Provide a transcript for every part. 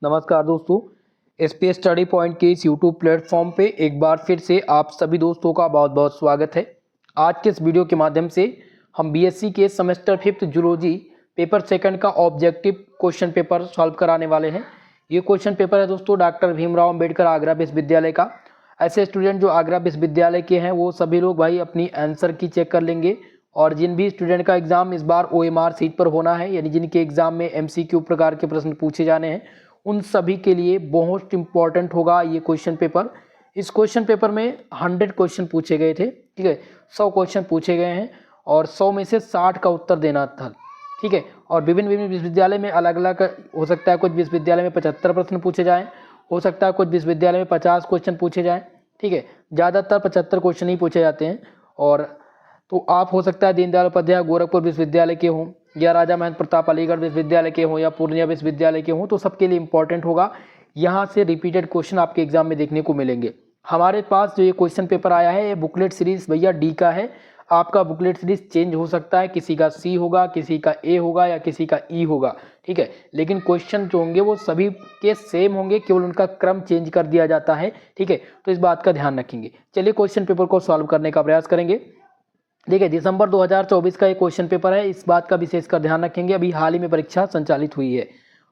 नमस्कार दोस्तों, SPS study point के इस यूट्यूब प्लेटफॉर्म पे एक बार फिर से आप सभी दोस्तों का बहुत बहुत स्वागत है। आज के इस वीडियो के माध्यम से हम बीएससी के semester 5th zoology paper second का ऑब्जेक्टिव क्वेश्चन पेपर सॉल्व कराने वाले हैं। ये क्वेश्चन पेपर है दोस्तों डॉक्टर भीमराव अम्बेडकर आगरा विश्वविद्यालय का। ऐसे स्टूडेंट जो आगरा विश्वविद्यालय के हैं वो सभी लोग भाई अपनी आंसर की चेक कर लेंगे, और जिन भी स्टूडेंट का एग्जाम इस बार ओएमआर सीट पर होना है, यानी जिनके एग्जाम में एमसीक्यू प्रकार के प्रश्न पूछे जाने हैं, उन सभी के लिए बहुत इंपॉर्टेंट होगा ये क्वेश्चन पेपर। इस क्वेश्चन पेपर में 100 क्वेश्चन पूछे गए थे, ठीक है। 100 क्वेश्चन पूछे गए हैं और 100 में से 60 का उत्तर देना था, ठीक है। और विभिन्न विभिन्न विश्वविद्यालय में अलग अलग हो सकता है। कुछ विश्वविद्यालय में 75 प्रश्न पूछे जाएँ, हो सकता है कुछ विश्वविद्यालय में 50 क्वेश्चन पूछे जाएँ, ठीक है। ज़्यादातर 75 क्वेश्चन ही पूछे जाते हैं। और तो आप हो सकता है दीनदयाल उपाध्याय गोरखपुर विश्वविद्यालय के हों, या राजा महेंद्र प्रताप अलीगढ़ विश्वविद्यालय के हों, या पूर्णिया विश्वविद्यालय के हों, तो सबके लिए इंपॉर्टेंट होगा। यहाँ से रिपीटेड क्वेश्चन आपके एग्जाम में देखने को मिलेंगे। हमारे पास जो ये क्वेश्चन पेपर आया है ये बुकलेट सीरीज भैया डी का है। आपका बुकलेट सीरीज चेंज हो सकता है, किसी का सी होगा, किसी का ए होगा, या किसी का ई होगा, ठीक है। लेकिन क्वेश्चन जो होंगे वो सभी के सेम होंगे, केवल उनका क्रम चेंज कर दिया जाता है, ठीक है। तो इस बात का ध्यान रखेंगे। चलिए क्वेश्चन पेपर को सॉल्व करने का प्रयास करेंगे। देखिए दिसंबर 2024 का एक क्वेश्चन पेपर है, इस बात का विशेषकर ध्यान रखेंगे। अभी हाल ही में परीक्षा संचालित हुई है,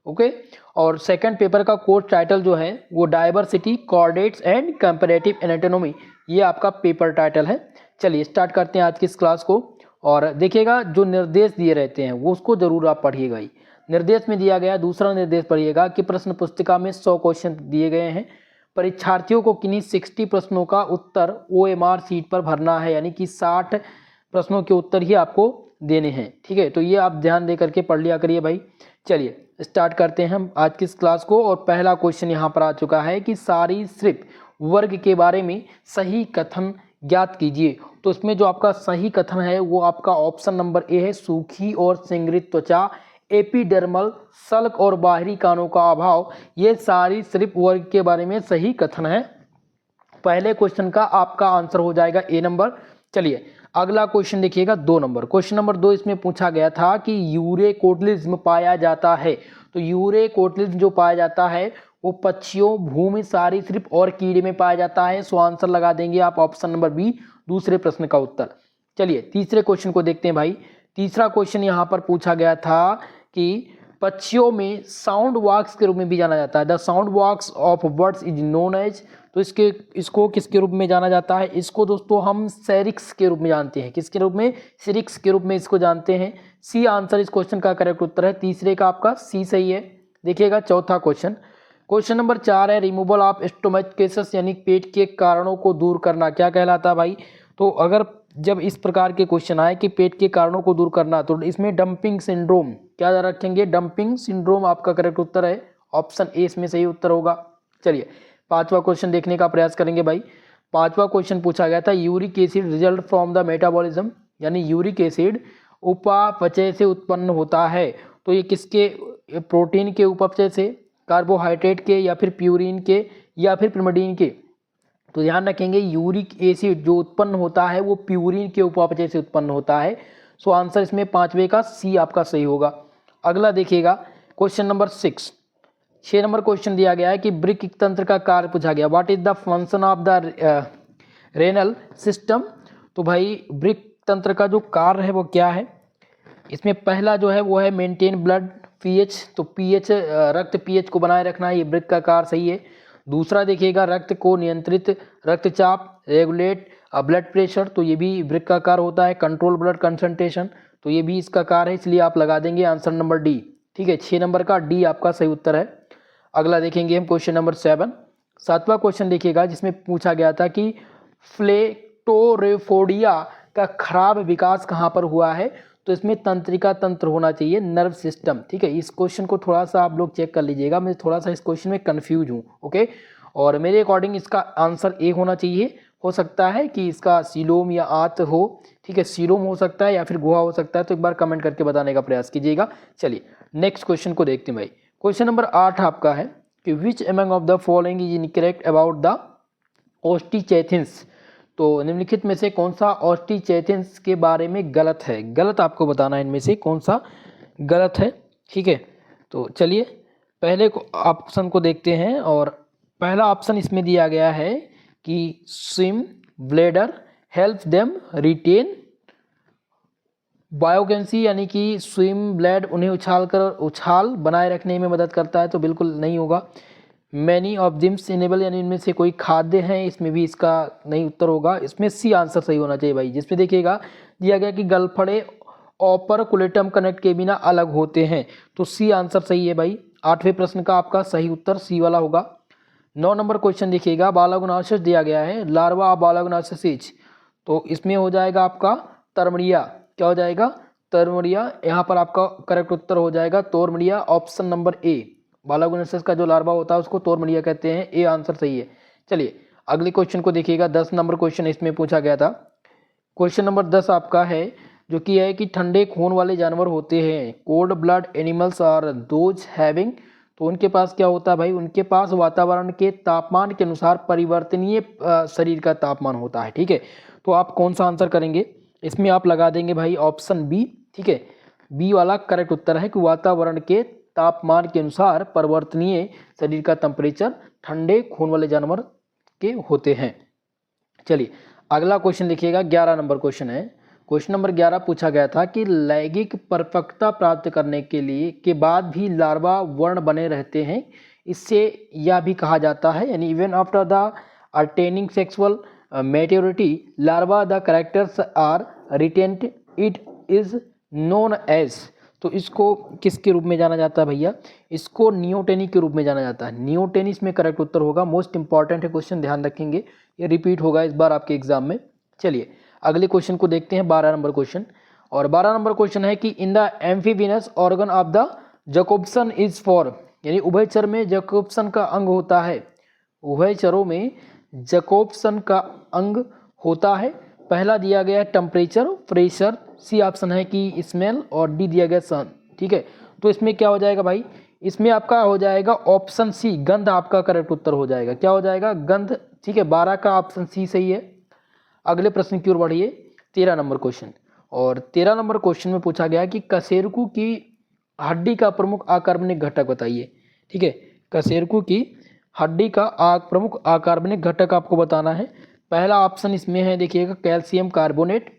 ओके। और सेकंड पेपर का कोर्स टाइटल जो है वो diversity, coordinates and comparative anatomy, ये आपका पेपर टाइटल है। चलिए स्टार्ट करते हैं आज की इस क्लास को। और देखिएगा जो निर्देश दिए रहते हैं वो उसको जरूर आप पढ़िएगा ही। निर्देश में दिया गया दूसरा निर्देश पढ़िएगा कि प्रश्न पुस्तिका में 100 क्वेश्चन दिए गए हैं। परीक्षार्थियों को किन्हीं 60 प्रश्नों का उत्तर ओएमआर सीट पर भरना है, यानी कि 60 प्रश्नों के उत्तर ही आपको देने हैं, ठीक है। तो ये आप ध्यान दे करके पढ़ लिया करिए भाई। चलिए स्टार्ट करते हैं हम आज की इस क्लास को। और पहला क्वेश्चन यहाँ पर आ चुका है कि सरीसृप वर्ग के बारे में सही कथन ज्ञात कीजिए। तो इसमें जो आपका सही कथन है वो आपका ऑप्शन नंबर ए है, सूखी और सिंगरित त्वचा, एपिडर्मल सल्क और बाहरी कानों का अभाव, ये सरीसृप वर्ग के बारे में सही कथन है। पहले क्वेश्चन का आपका आंसर हो जाएगा ए नंबर। चलिए अगला क्वेश्चन देखिएगा 2 नंबर। क्वेश्चन नंबर 2 इसमें पूछा गया था कि यूरेकोटलिज्म पाया जाता है। तो यूरेकोटलिज्म जो पाया जाता है वो पक्षियों, भूमि, सरीसृप और कीड़े में पाया जाता है। सो आंसर लगा देंगे आप ऑप्शन नंबर बी, दूसरे प्रश्न का उत्तर। चलिए तीसरे क्वेश्चन को देखते हैं भाई। तीसरा क्वेश्चन यहाँ पर पूछा गया था कि पक्षियों में साउंड वॉक्स के रूप में भी जाना जाता है। The sound box of birds is known as, तो इसको किसके रूप में जाना जाता है? इसको दोस्तों हम सेरिक्स के रूप में जानते हैं। किसके रूप में? सेरिक्स के रूप में इसको जानते हैं। सी आंसर इस क्वेश्चन का करेक्ट उत्तर है। तीसरे का आपका सी सही है। देखिएगा चौथा क्वेश्चन, क्वेश्चन नंबर 4 है रिमूवल ऑफ स्टोमैकेसिस, यानी पेट के कारणों को दूर करना क्या कहलाता भाई? तो अगर जब इस प्रकार के क्वेश्चन आए कि पेट के कारणों को दूर करना, तो इसमें डंपिंग सिंड्रोम क्या रखेंगे? डंपिंग सिंड्रोम आपका करेक्ट उत्तर है। ऑप्शन ए इसमें सही उत्तर होगा। चलिए पांचवा क्वेश्चन देखने का प्रयास करेंगे भाई। पांचवा क्वेश्चन पूछा गया था uric acid result from the metabolism, यानी यूरिक एसिड उपापचय से उत्पन्न होता है। तो ये किसके? प्रोटीन के उपापचय से, कार्बोहाइड्रेट के, या फिर प्यूरिन के, या फिर पिरिमिडीन के? तो ध्यान रखेंगे यूरिक एसिड जो उत्पन्न होता है वो प्यूरिन के उपापचय से उत्पन्न होता है। सो आंसर इसमें पांचवे का सी आपका सही होगा। अगला देखिएगा क्वेश्चन नंबर 6 नंबर क्वेश्चन दिया गया है कि ब्रिक तंत्र का कार्य पूछा गया। What is the function of the renal system? तो भाई ब्रिक तंत्र का जो कार्य है वो क्या है? इसमें पहला जो है वो है मेंटेन ब्लड पीएच, तो पीएच रक्त पीएच को बनाए रखना, ये ब्रिक का कार्य सही है। दूसरा देखिएगा रक्त को नियंत्रित, रक्तचाप, रेगुलेट ब्लड प्रेशर, तो ये भी ब्रिक का कार्य होता है। कंट्रोल ब्लड कंसंट्रेशन, तो ये भी इसका कार्य है, इसलिए आप लगा देंगे आंसर नंबर डी, ठीक है। 6 नंबर का डी आपका सही उत्तर है। अगला देखेंगे हम क्वेश्चन नंबर 7। सातवां क्वेश्चन देखिएगा जिसमें पूछा गया था कि फ्लेक्टोरेफोडिया का खराब विकास कहाँ पर हुआ है? तो इसमें तंत्रिका तंत्र होना चाहिए, नर्व सिस्टम, ठीक है। इस क्वेश्चन को थोड़ा सा आप लोग चेक कर लीजिएगा, मैं थोड़ा सा इस क्वेश्चन में कंफ्यूज हूँ, ओके। और मेरे अकॉर्डिंग इसका आंसर ए होना चाहिए। हो सकता है कि इसका सीलोम या आंत हो, ठीक है। सीलोम हो सकता है या फिर गुहा हो सकता है, तो एक बार कमेंट करके बताने का प्रयास कीजिएगा। चलिए नेक्स्ट क्वेश्चन को देखते हैं भाई। क्वेश्चन नंबर 8 आपका है कि which among of the following is incorrect about the Osteichthyes? तो निम्नलिखित में से कौन सा ओस्टीचैथिन्स के बारे में गलत है? गलत आपको बताना है इनमें से कौन सा गलत है, ठीक है। तो चलिए पहले ऑप्शन को देखते हैं और पहला ऑप्शन इसमें दिया गया है कि swim bladder help them retain buoyancy, यानी कि स्विम ब्लैड उन्हें उछाल बनाए रखने में मदद करता है, तो बिल्कुल नहीं होगा। मैनी ऑफ दिम्स इनेबल, यानी इनमें से कोई खाद्य हैं, इसमें भी इसका नहीं उत्तर होगा। इसमें सी आंसर सही होना चाहिए भाई, जिसमें देखिएगा दिया गया कि गलफड़े ऑपरकुलेटम कनेक्ट के बिना अलग होते हैं, तो सी आंसर सही है भाई। 8वें प्रश्न का आपका सही उत्तर सी वाला होगा। 9 नंबर क्वेश्चन देखिएगा, बालागुनासिस दिया गया है, लार्वा ऑफ बालागुनासिस, तो इसमें हो जाएगा आपका तरमड़िया। क्या हो जाएगा? तरमड़िया। यहाँ पर आपका करेक्ट उत्तर हो जाएगा तोरमड़िया, ऑप्शन नंबर ए। बालागुनासिस का जो लार्वा होता है उसको तोरमड़िया कहते हैं, ए आंसर सही है। चलिए अगले क्वेश्चन को देखिएगा, 10 नंबर क्वेश्चन इसमें पूछा गया था। क्वेश्चन नंबर 10 आपका है जो कि है कि ठंडे खून वाले जानवर होते हैं, cold blood animals are those having, तो उनके पास क्या होता है भाई? उनके पास वातावरण के तापमान के अनुसार परिवर्तनीय शरीर का तापमान होता है। ठीक है, तो आप कौन सा आंसर करेंगे? इसमें आप लगा देंगे भाई ऑप्शन बी। ठीक है, बी वाला करेक्ट उत्तर है कि वातावरण के तापमान के अनुसार परिवर्तनीय शरीर का टेम्परेचर ठंडे खून वाले जानवर के होते हैं। चलिए अगला क्वेश्चन देखिएगा, 11 नंबर क्वेश्चन है। क्वेश्चन नंबर 11 पूछा गया था कि लैंगिक परिपक्वता प्राप्त करने के लिए के बाद भी लार्वा वर्ण बने रहते हैं, इससे यह भी कहा जाता है, यानी even after the attaining sexual maturity larval the characters are retained, it is known as, तो इसको किसके रूप में जाना जाता है भैया? इसको नियोटेनी के रूप में जाना जाता है। नियोटेनी इसमें करेक्ट उत्तर होगा। मोस्ट इंपॉर्टेंट है क्वेश्चन, ध्यान रखेंगे, ये रिपीट होगा इस बार आपके एग्जाम में। चलिए अगले क्वेश्चन को देखते हैं, 12 नंबर क्वेश्चन। और 12 नंबर क्वेश्चन है कि in the amphibious organ of the Jacobson is for, यानी उभयचर में जैकोब्सन का अंग होता है, उभयचरों में जैकोब्सन का अंग होता है। पहला दिया गया है टेम्परेचर, प्रेशर, सी ऑप्शन है कि स्मेल, और डी दिया गया सन। ठीक है, तो इसमें क्या हो जाएगा भाई? इसमें आपका हो जाएगा ऑप्शन सी, गंध आपका करेक्ट उत्तर हो जाएगा। क्या हो जाएगा? गंध। ठीक है, 12 का ऑप्शन सी सही है। अगले प्रश्न की ओर बढ़िए, 13 नंबर क्वेश्चन। और 13 नंबर क्वेश्चन में पूछा गया कि कशेरुकी की हड्डी का प्रमुख आकार्बनिक घटक बताइए। ठीक है, कशेरुकी की हड्डी का प्रमुख आकार्बनिक घटक आपको बताना है। पहला ऑप्शन इसमें है देखिएगा कैल्शियम कार्बोनेट,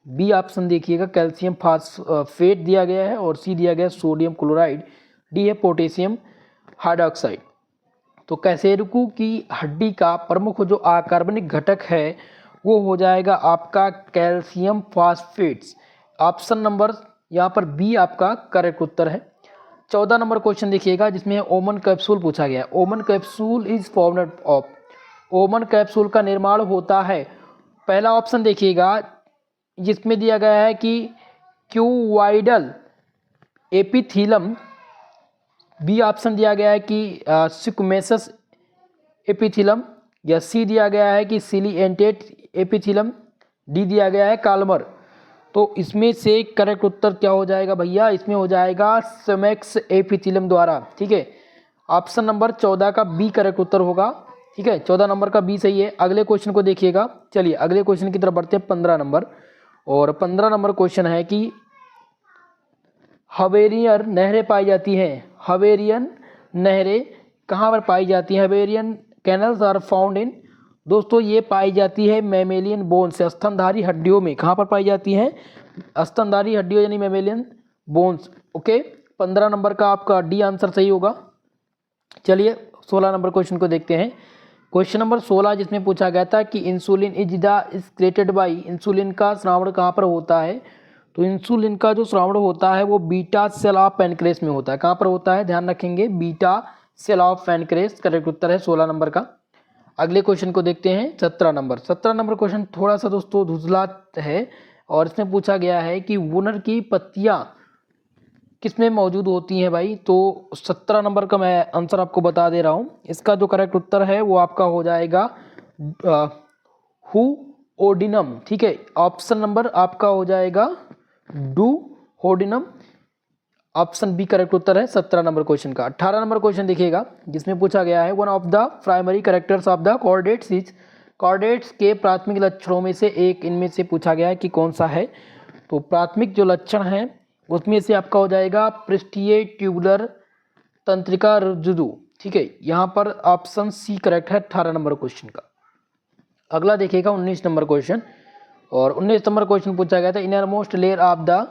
बी ऑप्शन देखिएगा कैल्शियम फास्फेट दिया गया है, और सी दिया गया सोडियम क्लोराइड, डी है पोटेशियम हाइड्रोक्साइड। तो कशेरुकी की हड्डी का प्रमुख जो आकार्बनिक घटक है वो हो जाएगा आपका कैल्शियम फास्फेट्स, ऑप्शन नंबर यहाँ पर बी आपका करेक्ट उत्तर है। 14 नंबर क्वेश्चन देखिएगा, जिसमें ओमन कैप्सूल पूछा गया है। ओमन कैप्सूल इज फॉर्म्ड ऑफ, ओमन कैप्सूल का निर्माण होता है, पहला ऑप्शन देखिएगा जिसमें दिया गया है कि क्यूवाइडल एपिथीलम, बी ऑप्शन दिया गया है कि सिक्वेमस एपिथीलम, या सी दिया गया है कि सिलिएंटेड एपिथीलम, डी दिया गया है काल्मर। तो इसमें से करेक्ट उत्तर क्या हो जाएगा भैया? इसमें हो जाएगा सेमेक्स एपिथीलम द्वारा। ठीक है, ऑप्शन नंबर 14 का बी करेक्ट उत्तर होगा। ठीक है, 14 नंबर का बी सही है। अगले क्वेश्चन को देखिएगा। चलिए अगले क्वेश्चन की तरफ बढ़ते हैं, 15 नंबर। और 15 नंबर क्वेश्चन है कि हवेरियन नहरें पाई जाती हैं, हवेरियन नहरें कहाँ पर पाई जाती हैं? हवेरियन कैनल्स आर फाउंड इन, दोस्तों ये पाई जाती है मैमेलियन बोन्स, स्तनधारी हड्डियों में। कहाँ पर पाई जाती है? स्तनधारी हड्डियों यानी मैमेलियन बोन्स। ओके, 15 नंबर का आपका डी आंसर सही होगा। चलिए 16 नंबर क्वेश्चन को देखते हैं। क्वेश्चन नंबर 16 जिसमें पूछा गया था कि insulin is created by, insulin का श्रावण कहाँ पर होता है? तो इंसुलिन का जो श्रावण होता है वो बीटा सेल ऑफ पैनक्रेस में होता है। कहाँ पर होता है? ध्यान रखेंगे, बीटा सेल ऑफ पैनक्रेस करेक्ट उत्तर है 16 नंबर का। अगले क्वेश्चन को देखते हैं, 17 नंबर। 17 नंबर क्वेश्चन थोड़ा सा दोस्तों धुंधला है, और इसमें पूछा गया है कि वुनर की पत्तियां किसमें मौजूद होती हैं भाई? तो 17 नंबर का मैं आंसर आपको बता दे रहा हूं। इसका जो करेक्ट उत्तर है वो आपका हो जाएगा हु ओडिनम। ठीक है, ऑप्शन नंबर आपका हो जाएगा डू होडिनम, ऑप्शन बी करेक्ट उत्तर है 17 नंबर क्वेश्चन का। 18 नंबर क्वेश्चन देखिएगा, जिसमें पूछा गया है one of the primary characters of the chordates is, chordates के प्राथमिक लक्षणों में से एक इनमें से पूछा गया है कि कौन सा है? तो प्राथमिक जो लक्षण है उसमें से आपका हो जाएगा पृष्ठीय ट्यूबुलर तंत्रिका ऋजुजु, ठीक है, यहाँ पर ऑप्शन सी करेक्ट है 18 नंबर क्वेश्चन का। अगला देखिएगा 19 नंबर क्वेश्चन, और 19 नंबर क्वेश्चन पूछा गया था inner most layer of the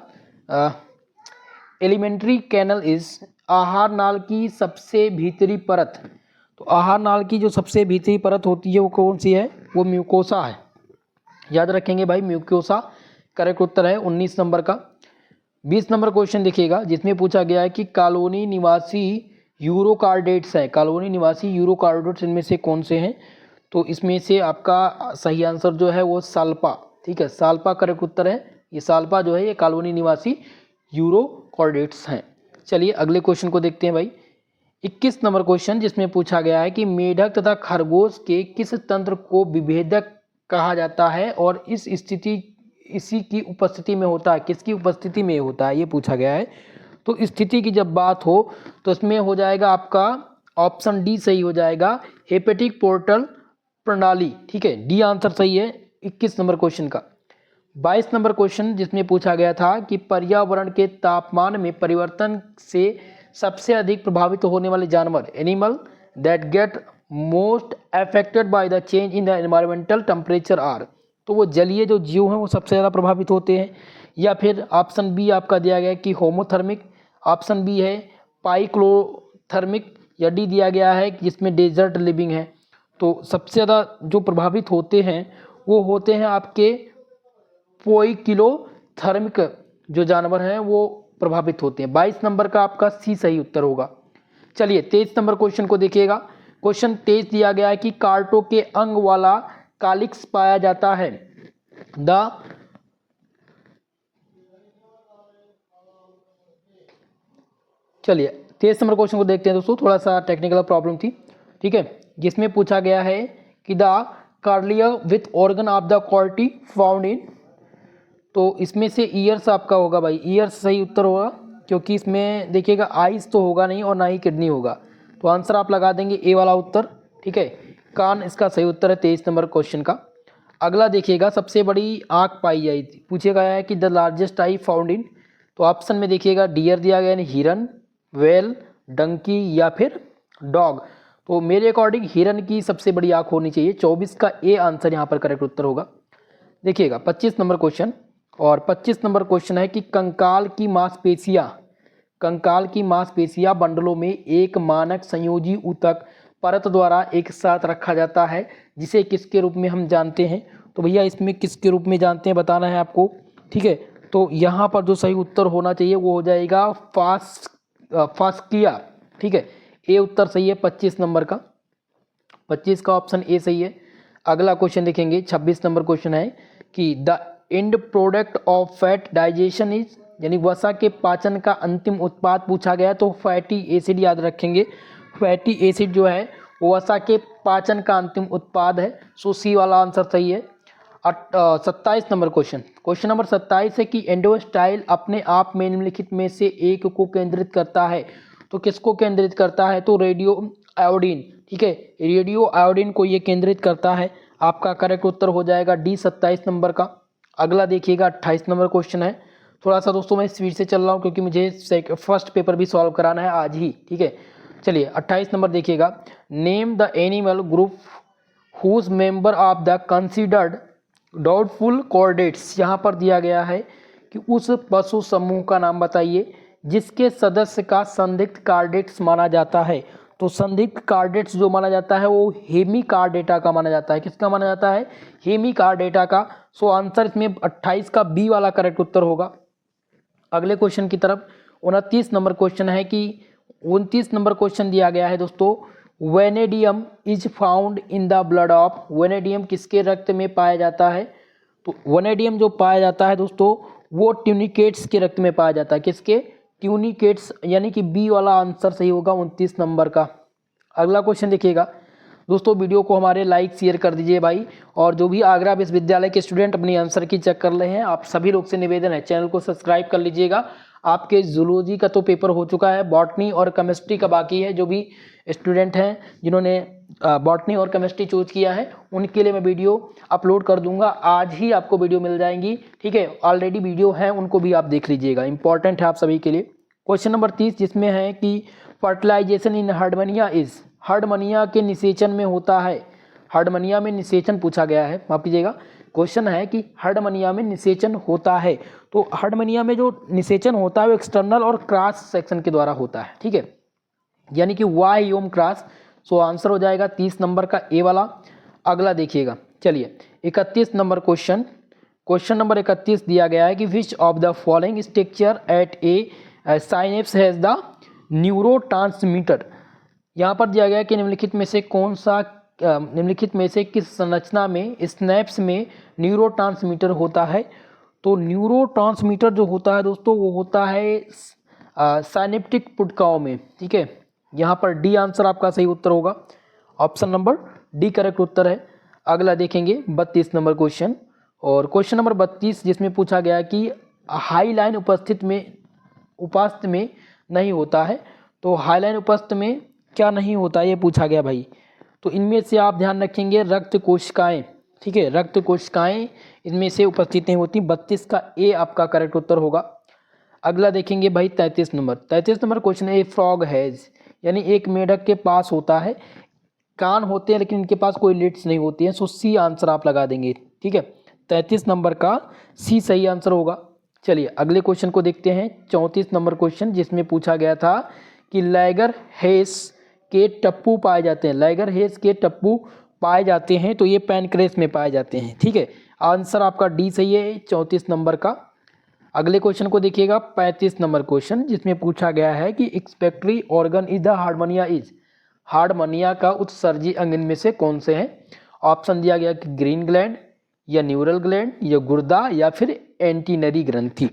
elementary canal is, आहार नाल की सबसे भीतरी परत। तो आहार नाल की जो सबसे भीतरी परत होती है वो कौन सी है, वो म्यूकोसा है। याद रखेंगे भाई, म्यूकोसा करेक्ट उत्तर है 19 नंबर का। 20 नंबर क्वेश्चन देखिएगा जिसमें पूछा गया है कि कॉलोनी निवासी यूरोकार्डेट्स हैं, कॉलोनी निवासी यूरोकार्डेट्स इनमें से कौन से हैं। तो इसमें से आपका सही आंसर जो है वो साल्पा, ठीक है, साल्पा करेक्ट उत्तर है। ये साल्पा जो है ये कॉलोनी निवासी यूरोकार्डेट्स हैं। चलिए अगले क्वेश्चन को देखते हैं भाई। 21 नंबर क्वेश्चन जिसमें पूछा गया है कि मेढक तथा खरगोश के किस तंत्र को विभेदक कहा जाता है और इस स्थिति इसी की उपस्थिति में होता है, किसकी उपस्थिति में होता है, ये पूछा गया है। तो स्थिति की जब बात हो तो इसमें हो जाएगा आपका ऑप्शन डी सही हो जाएगा, हेपेटिक पोर्टल प्रणाली, ठीक है, डी आंसर सही है 21 नंबर क्वेश्चन का। 22 नंबर क्वेश्चन जिसमें पूछा गया था कि पर्यावरण के तापमान में परिवर्तन से सबसे अधिक प्रभावित होने वाले जानवर, animal that get most affected by the change in the environmental temperature are. तो वो जलीय जो जीव हैं वो सबसे ज़्यादा प्रभावित होते हैं, या फिर ऑप्शन बी आपका दिया गया है कि होमोथर्मिक, ऑप्शन बी है पाइक्लोथर्मिक, या डी दिया गया है जिसमें डेजर्ट लिविंग है। तो सबसे ज़्यादा जो प्रभावित होते हैं वो होते हैं आपके पोइकिलोथर्मिक जो जानवर हैं वो प्रभावित होते हैं। 22 नंबर का आपका सी सही उत्तर होगा। चलिए 23 नंबर क्वेश्चन को देखिएगा। क्वेश्चन 23 दिया गया है कि कार्टो के अंग वाला कालिक्स पाया जाता है। चलिए 23 नंबर क्वेश्चन को देखते हैं दोस्तों, थोड़ा सा टेक्निकल प्रॉब्लम थी, ठीक है, जिसमें पूछा गया है कि the cochlea with organ of the Corti found in. तो इसमें से ईयर्स आपका होगा भाई, ईयर्स सही उत्तर होगा, क्योंकि इसमें देखिएगा आइस तो होगा नहीं और ना ही किडनी होगा। तो आंसर आप लगा देंगे ए वाला उत्तर, ठीक है, कान इसका सही उत्तर है 23 नंबर क्वेश्चन का। अगला देखिएगा सबसे बड़ी आँख पाई जाती थी, पूछा गया है कि the largest I found in. तो ऑप्शन में देखिएगा डियर दिया गया है, हिरन, वेल, डंकी या फिर डॉग। तो मेरे अकॉर्डिंग हिरन की सबसे बड़ी आँख होनी चाहिए, 24 का ए आंसर यहाँ पर करेक्ट उत्तर होगा। देखिएगा 25 नंबर क्वेश्चन, और 25 नंबर क्वेश्चन है कि कंकाल की मांसपेशियां बंडलों में एक मानक संयोजी ऊतक परत द्वारा एक साथ रखा जाता है, जिसे किसके रूप में हम जानते हैं। तो भैया इसमें किसके रूप में जानते हैं बताना है आपको, ठीक है। तो यहाँ पर जो सही उत्तर होना चाहिए वो हो जाएगा फास्किया, ठीक है, ए उत्तर सही है 25 नंबर का, 25 का ऑप्शन ए सही है। अगला क्वेश्चन देखेंगे 26 नंबर क्वेश्चन है कि the end product of fat digestion is, यानी वसा के पाचन का अंतिम उत्पाद पूछा गया है। तो फैटी एसिड याद रखेंगे, फैटी एसिड जो है वो वसा के पाचन का अंतिम उत्पाद है। सो सी वाला आंसर सही है। 27 नंबर क्वेश्चन नंबर 27 है कि एंडोस्टाइल अपने आप में निम्नलिखित में से एक को केंद्रित करता है। तो किसको केंद्रित करता है, तो रेडियो आयोडीन, ठीक है, रेडियो आयोडीन को ये केंद्रित करता है। आपका करेक्ट उत्तर हो जाएगा डी 27 नंबर का। अगला देखिएगा 28 नंबर क्वेश्चन है। थोड़ा सा दोस्तों मैं स्पीड से चल रहा हूँ क्योंकि मुझे फर्स्ट पेपर भी सॉल्व कराना है आज ही, ठीक है। चलिए 28 नंबर देखिएगा, name the animal group whose member of the considered doubtful chordates. यहाँ पर दिया गया है कि उस पशु समूह का नाम बताइए जिसके सदस्य का संदिग्ध कार्डेट्स माना जाता है। तो संदिग्ध कार्डेट्स जो माना जाता है वो हेमिकार्डेटा का माना जाता है। किसका माना जाता है, हेमिकार्डेटा का। सो आंसर इसमें 28 का बी वाला करेक्ट उत्तर होगा। अगले क्वेश्चन की तरफ 29 नंबर क्वेश्चन है कि 29 नंबर क्वेश्चन दिया गया है दोस्तों, vanadium is found in the blood of. Vanadium किसके रक्त में पाया जाता है। तो वेनेडियम जो पाया जाता है दोस्तों वो ट्यूनिकेट्स के रक्त में पाया जाता है। किसके, ट्यूनिकेट्स, यानी कि बी वाला आंसर सही होगा 29 नंबर का। अगला क्वेश्चन देखिएगा दोस्तों, वीडियो को हमारे लाइक शेयर कर दीजिए भाई, और जो भी आगरा विश्वविद्यालय के स्टूडेंट अपनी आंसर की चेक कर रहे हैं आप सभी लोग से निवेदन है चैनल को सब्सक्राइब कर लीजिएगा। आपके जूलॉजी का तो पेपर हो चुका है, बॉटनी और केमिस्ट्री का बाकी है। जो भी स्टूडेंट हैं जिन्होंने बॉटनी और केमिस्ट्री चूज किया है उनके लिए मैं वीडियो अपलोड कर दूंगा, आज ही आपको वीडियो मिल जाएंगी, ठीक है। ऑलरेडी वीडियो है उनको भी आप देख लीजिएगा, इंपॉर्टेंट है आप सभी के लिए। क्वेश्चन नंबर 30 जिसमें है कि फर्टिलाइजेशन इन हर्डमनिया इज, हर्डमनिया के निषेचन में होता है, हर्डमनिया में निषेचन पूछा गया है, माफ कीजिएगा क्वेश्चन है कि हर्डमनिया में निषेचन होता है। तो हर्डमनिया में जो निषेचन होता है वो एक्सटर्नल और क्रॉस सेक्शन के द्वारा होता है, ठीक है, यानी कि वाई ओम क्रॉस। सो आंसर हो जाएगा 30 नंबर का ए वाला। अगला देखिएगा, चलिए 31 नंबर क्वेश्चन, क्वेश्चन नंबर 31 दिया गया है कि which of the following structure eight A synapse has the neurotransmitter. यहाँ पर दिया गया है कि निम्नलिखित में से कौन सा, निम्नलिखित में से किस संरचना में स्नैप्स में न्यूरोट्रांसमीटर होता है। तो न्यूरोट्रांसमीटर जो होता है दोस्तों वो होता है साइनेप्टिक पुटकाओं में, ठीक है। यहाँ पर डी आंसर आपका सही उत्तर होगा, ऑप्शन नंबर डी करेक्ट उत्तर है। अगला देखेंगे 32 नंबर क्वेश्चन, और क्वेश्चन नंबर 32 जिसमें पूछा गया कि हाई लाइन उपास्थ में नहीं होता है। तो हाई लाइन उपास्थ में क्या नहीं होता है ये पूछा गया भाई। तो इनमें से आप ध्यान रखेंगे रक्त कोशिकाएं, ठीक है, रक्त कोशिकाएं इनमें से उपस्थित नहीं होती। 32 का ए आपका करेक्ट उत्तर होगा। अगला देखेंगे भाई 33 number question, A frog has, यानी एक मेढक के पास होता है, कान होते हैं लेकिन इनके पास कोई लिड्स नहीं होती है। सो सी आंसर आप लगा देंगे, ठीक है, 33 नंबर का सी सही आंसर होगा। चलिए अगले क्वेश्चन को देखते हैं, 34 नंबर क्वेश्चन जिसमें पूछा गया था कि लैगर हेस के टप्पू पाए जाते हैं, लैगर हेस के टप्पू पाए जाते हैं, तो ये पैनक्रेस में पाए जाते हैं, ठीक है, आंसर आपका डी सही है 34 नंबर का। अगले क्वेश्चन को देखिएगा 35 नंबर क्वेश्चन जिसमें पूछा गया है कि एक्सपेक्टरी ऑर्गन इज द हार्डमनिया इज, हार्डमनिया का उत्सर्जी अंग इनमें से कौन से हैं। ऑप्शन दिया गया कि ग्रीन ग्लैंड या न्यूरल ग्लैंड या गुर्दा या फिर एंटीनरी ग्रंथि।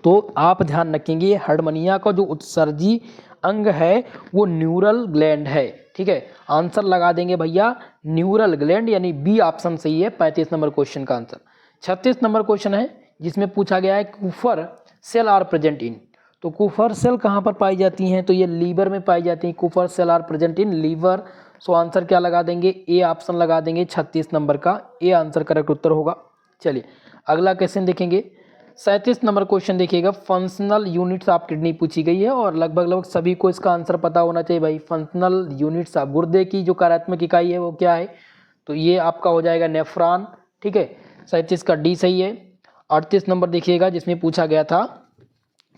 तो आप ध्यान रखेंगे हार्डमनिया का जो उत्सर्जी अंग है वो न्यूरल ग्लैंड है, ठीक है, आंसर लगा देंगे भैया न्यूरल ग्लैंड, यानी बी ऑप्शन सही है 35 नंबर क्वेश्चन का आंसर। 36 नंबर क्वेश्चन है जिसमें पूछा गया है कुफर सेल आर प्रेजेंट इन, तो कुफर सेल कहाँ पर पाई जाती हैं, तो ये लीवर में पाई जाती हैं, Kupffer cell are present in liver. So answer क्या लगा देंगे, ए ऑप्शन लगा देंगे 36 नंबर का, ए आंसर करेक्ट उत्तर होगा। चलिए अगला क्वेश्चन देखेंगे 37 नंबर क्वेश्चन देखिएगा, फंक्शनल यूनिट्स ऑफ किडनी पूछी गई है और लगभग सभी को इसका आंसर पता होना चाहिए भाई। फंक्शनल यूनिट्स ऑफ गुर्दे की जो कार्यात्मक इकाई है वो क्या है, तो ये आपका हो जाएगा नेफ्रॉन, ठीक है, 37 का डी सही है। 38 नंबर देखिएगा जिसमें पूछा गया था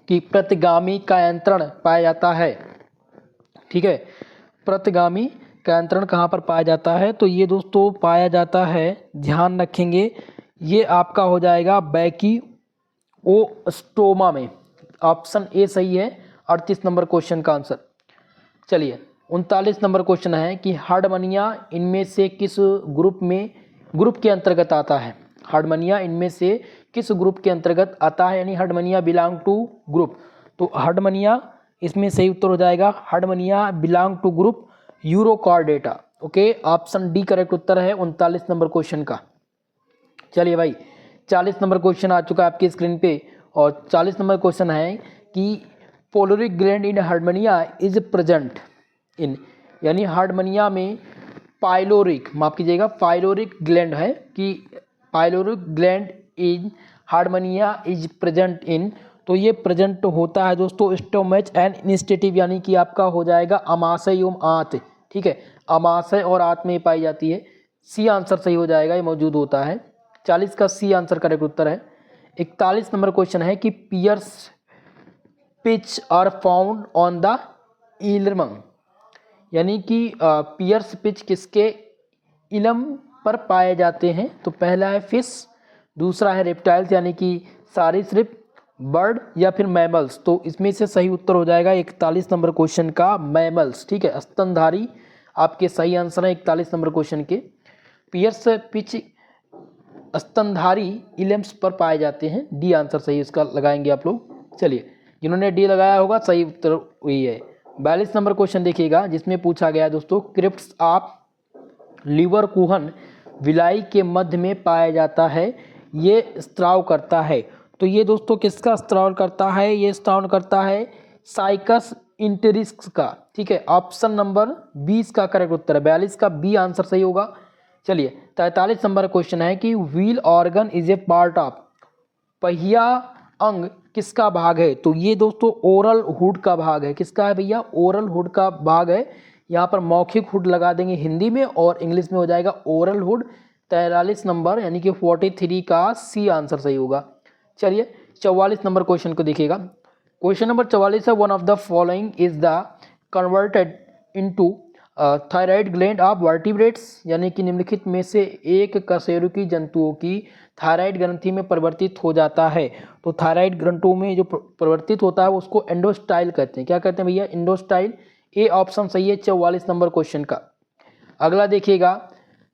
कि प्रतिगामी कायांतरण पाया जाता है, ठीक है, प्रतिगामी कायांतरण कहाँ पर पाया जाता है, तो ये दोस्तों पाया जाता है, ध्यान रखेंगे ये आपका हो जाएगा बैकी ओस्टोमा में, ऑप्शन ए सही है 38 नंबर क्वेश्चन का आंसर। चलिए 39 नंबर क्वेश्चन है कि हार्डमनिया इनमें से किस ग्रुप के अंतर्गत आता है, हार्डमनिया इनमें से किस ग्रुप के अंतर्गत आता है, यानी हार्डमनिया बिलोंग टू ग्रुप। तो हार्डमनिया इसमें सही उत्तर हो जाएगा, Herdmania belong to group Urochordata, okay, option D correct उत्तर है 39 नंबर क्वेश्चन का। चलिए भाई 40 नंबर क्वेश्चन आ चुका है आपकी स्क्रीन पे, और 40 नंबर क्वेश्चन है कि pyloric gland in Herdmania is present in, यानी हार्डमनिया में पाइलोरिक, माफ कीजिएगा पाइलोरिक ग्लैंड है, कि pyloric gland in Herdmania is present in, तो ये प्रेजेंट होता है दोस्तों स्टोमच एंड इंस्टेटिव, यानी कि आपका हो जाएगा अमाशय एवं आंत, ठीक है, अमाशय और आंत में पाई जाती है, सी आंसर सही हो जाएगा, ये मौजूद होता है, 40 का सी आंसर करेक्ट उत्तर है। 41 नंबर क्वेश्चन है कि Peyer's patch are found on the ileum, यानी कि पियर्स पिच किसके इलम पर पाए जाते हैं, तो पहला है फिश, दूसरा है रेप्टाइल्स यानी कि सरीसृप, बर्ड या फिर मैमल्स। तो इसमें से सही उत्तर हो जाएगा 41 नंबर क्वेश्चन का मैमल्स, ठीक है, स्तनधारी आपके सही आंसर है 41 नंबर क्वेश्चन के। पियर्स पिच स्तनधारी इलम्स पर पाए जाते हैं, डी आंसर सही इसका लगाएंगे आप लोग। चलिए जिन्होंने डी लगाया होगा सही उत्तर वही है। 42 नंबर क्वेश्चन देखिएगा जिसमें पूछा गया दोस्तों crypts of Lieberkuhn villi के मध्य में पाया जाता है, ये स्त्राव करता है, तो ये दोस्तों किसका स्त्राव करता है, ये स्त्राव करता है साइकस इंटेरिस्क का, ठीक है, ऑप्शन नंबर 20 का करेक्ट उत्तर है, 42 का बी आंसर सही होगा। चलिए 43 नंबर क्वेश्चन है कि wheel organ is a part of, पहिया अंग किसका भाग है? तो ये दोस्तों ओरल हुड का भाग है। किसका है भैया? ओरल हुड का भाग है। यहाँ पर मौखिक हुड लगा देंगे हिंदी में और इंग्लिश में हो जाएगा ओरल हुड। 43 नंबर यानी कि 43 का सी आंसर सही होगा। चलिए 44 नंबर क्वेश्चन को देखिएगा। क्वेश्चन नंबर 44 है, one of the following is the converted into thyroid gland of vertebrates, यानी कि निम्नलिखित में से एक कशेरुकी जंतुओं की थायराइड ग्रंथि में परिवर्तित हो जाता है। तो थायराइड ग्रंथों में जो परिवर्तित होता है उसको एंडोस्टाइल कहते हैं। क्या कहते हैं भैया? एंडोस्टाइल। ए ऑप्शन सही है 44 नंबर क्वेश्चन का। अगला देखिएगा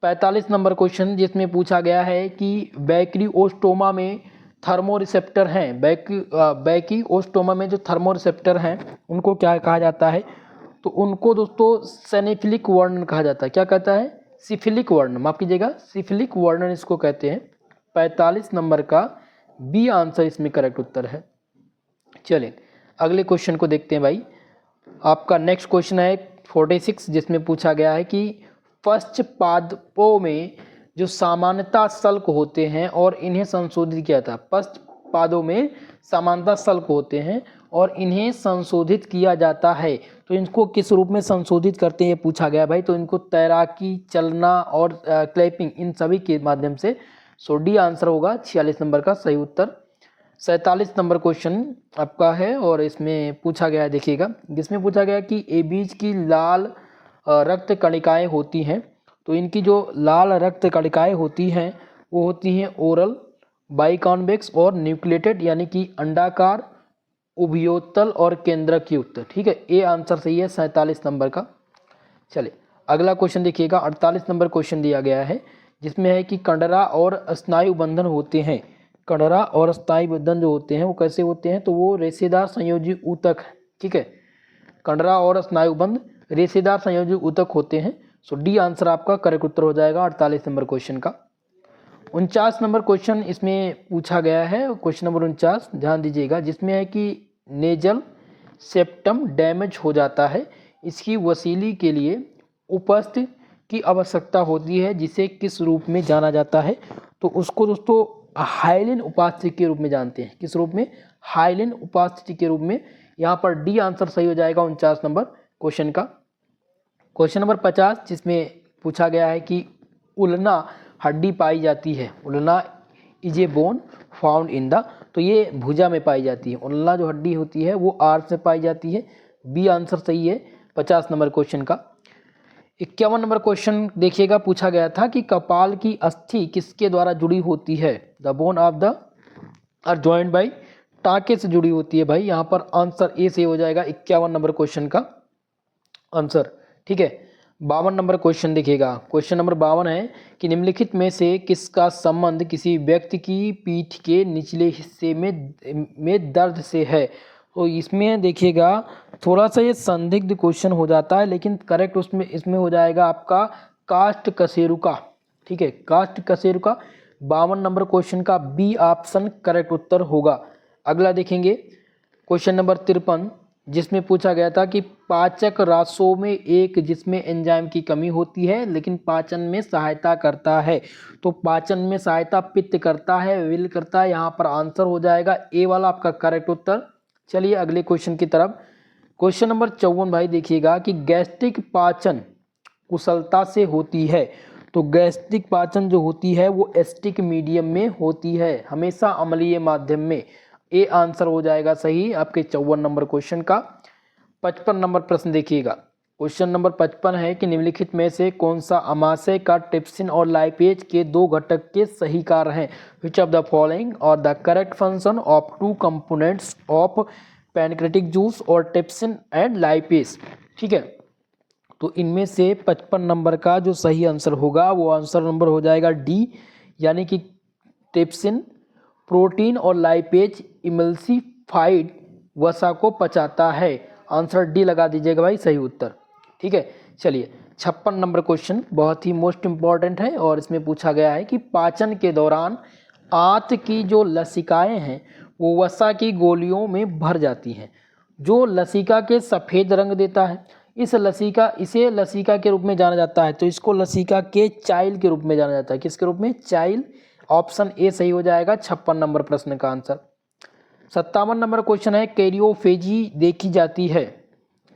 45 नंबर क्वेश्चन, जिसमें पूछा गया है कि बैक्टीरियोस्टोमा में थर्मोरिसेप्टर हैं। बैक्टीरियोस्टोमा में जो थर्मोरिसेप्टर हैं उनको क्या कहा जाता है? तो उनको दोस्तों सेनेफिलिक वर्णन कहा जाता है। क्या कहता है? सिफिलिक वर्णन, माफ कीजिएगा, सिफिलिक वर्णन इसको कहते हैं। 45 नंबर का बी आंसर इसमें करेक्ट उत्तर है। चलिए अगले क्वेश्चन को देखते हैं भाई। आपका नेक्स्ट क्वेश्चन है 46, जिसमें पूछा गया है कि पश्च पादपों में जो सामान्यता सल्क होते हैं और इन्हें संशोधित किया था। पश्च पादों में समानता सल्क होते हैं और इन्हें संशोधित किया जाता है। तो इनको किस रूप में संशोधित करते हैं ये पूछा गया भाई। तो इनको तैराकी, चलना और क्लैपिंग, इन सभी के माध्यम से। सो डी आंसर होगा 46 नंबर का सही उत्तर। 47 नंबर क्वेश्चन आपका है और इसमें पूछा गया है, देखिएगा, जिसमें पूछा गया कि ए बीज की लाल रक्त कणिकाएँ होती हैं। तो इनकी जो लाल रक्त कणिकाएँ होती हैं वो होती हैं ओरल, बाइकॉन्वेक्स और न्यूक्लिएटेड, यानी कि अंडाकार, उभयोतल और केंद्रक युक्त। ठीक है, ए आंसर सही है 47 नंबर का। चलिए अगला क्वेश्चन देखिएगा 48 नंबर क्वेश्चन दिया गया है, जिसमें है कि कंडरा और स्नायु बंधन होते हैं। कंडरा और स्नायु बंधन जो होते हैं वो कैसे होते हैं? तो वो रेशेदार संयोजी ऊतक है। ठीक है, कंडरा और स्नायु बंध रेशेदार संयोजी ऊतक होते हैं। सो डी आंसर आपका करेक्ट उत्तर हो जाएगा 48 नंबर क्वेश्चन का। 49 नंबर क्वेश्चन इसमें पूछा गया है, क्वेश्चन नंबर 49 ध्यान दीजिएगा, जिसमें है कि नेजल सेप्टम डैमेज हो जाता है, इसकी वसीली के लिए उपस्थित की आवश्यकता होती है, जिसे किस रूप में जाना जाता है? तो उसको दोस्तों हाइलिन उपास्थि के रूप में जानते हैं। किस रूप में? हाइलिन उपास्थि के रूप में। यहाँ पर डी आंसर सही हो जाएगा 49 नंबर क्वेश्चन का। क्वेश्चन नंबर 50, जिसमें पूछा गया है कि उल्ना हड्डी पाई जाती है। उल्ना is a bone found in the, तो ये भुजा में पाई जाती है। उल्ना जो हड्डी होती है वो आर्च में पाई जाती है। बी आंसर सही है 50 नंबर क्वेश्चन का। 51 नंबर क्वेश्चन देखिएगा, पूछा गया था कि कपाल की अस्थि किसके द्वारा जुड़ी होती है? The bone of the are joined by, टाँके से जुड़ी होती है भाई। यहाँ पर आंसर ए से हो जाएगा 51 नंबर क्वेश्चन का आंसर। ठीक है, 52 नंबर क्वेश्चन देखिएगा। क्वेश्चन नंबर 52 है कि निम्नलिखित में से किसका संबंध किसी व्यक्ति की पीठ के निचले हिस्से में दर्द से है? तो इसमें देखिएगा थोड़ा सा ये संदिग्ध क्वेश्चन हो जाता है, लेकिन करेक्ट इसमें हो जाएगा आपका कास्ट कशेरुका। ठीक है, कास्ट कशेरुका 52 नंबर क्वेश्चन का बी ऑप्शन करेक्ट उत्तर होगा। अगला देखेंगे क्वेश्चन नंबर 53, जिसमें पूछा गया था कि पाचक रासों में एक जिसमें एंजाइम की कमी होती है लेकिन पाचन में सहायता करता है। तो पाचन में सहायता पित्त करता है, विल करता है। यहाँ पर आंसर हो जाएगा ए वाला आपका करेक्ट उत्तर। चलिए अगले क्वेश्चन की तरफ। क्वेश्चन नंबर 54 भाई देखिएगा कि गैस्ट्रिक पाचन कुशलता से होती है। तो गैस्ट्रिक पाचन जो होती है वो एसिडिक मीडियम में होती है, हमेशा अम्लीय माध्यम में। ए आंसर हो जाएगा सही आपके 54 नंबर क्वेश्चन का। 55 नंबर प्रश्न देखिएगा। क्वेश्चन नंबर 55 है कि निम्नलिखित में से कौन सा अमाशय का ट्रिप्सिन और लाइपेज के दो घटक के सही कार्य हैं? विच ऑफ द फॉलोइंग और the correct function of two components of pancreatic juice और ट्रिप्सिन एंड लाइपेज। ठीक है, तो इनमें से 55 नंबर का जो सही आंसर होगा वो आंसर नंबर हो जाएगा डी, यानी कि ट्रिप्सिन प्रोटीन और लाइपेज इमल्सिफाइड वसा को पचाता है। आंसर डी लगा दीजिएगा भाई सही उत्तर। ठीक है, चलिए 56 नंबर क्वेश्चन बहुत ही मोस्ट इम्पॉर्टेंट है और इसमें पूछा गया है कि पाचन के दौरान आंत की जो लसिकाएं हैं वो वसा की गोलियों में भर जाती हैं, जो लसिका के सफ़ेद रंग देता है। इसे लसिका के रूप में जाना जाता है। तो इसको लसिका के चाइल के रूप में जाना जाता है। किसके रूप में? चाइल। ऑप्शन ए सही हो जाएगा 56 नंबर प्रश्न का आंसर। 57 नंबर क्वेश्चन है, कैरियोफेजी देखी जाती है,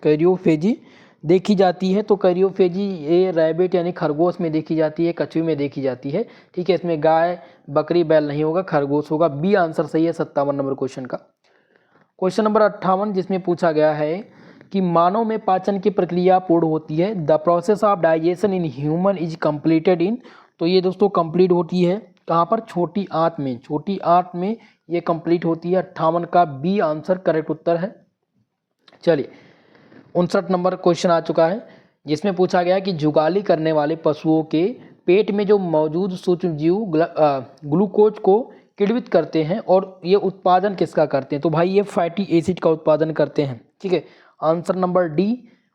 कैरियोफेजी देखी जाती है। तो कैरियोफेजी ये रैबिट यानी खरगोश में देखी जाती है, कछुए में देखी जाती है। ठीक है, इसमें गाय बकरी बैल नहीं होगा, खरगोश होगा। बी आंसर सही है 57 नंबर क्वेश्चन का। क्वेश्चन नंबर 58 जिसमें पूछा गया है कि मानव में पाचन की प्रक्रिया पूर्ण होती है, the process of digestion in human is completed in. तो ये दोस्तों कंप्लीट होती है कहाँ पर, छोटी आंत में, छोटी आंत में ये कंप्लीट होती है। 58 का बी आंसर करेक्ट उत्तर है। चलिए 59 नंबर क्वेश्चन आ चुका है जिसमें पूछा गया कि जुगाली करने वाले पशुओं के पेट में जो मौजूद सूक्ष्म जीव ग्लूकोज को किण्वित करते हैं और ये उत्पादन किसका करते हैं। तो भाई ये फैटी एसिड का उत्पादन करते हैं। ठीक है, answer number D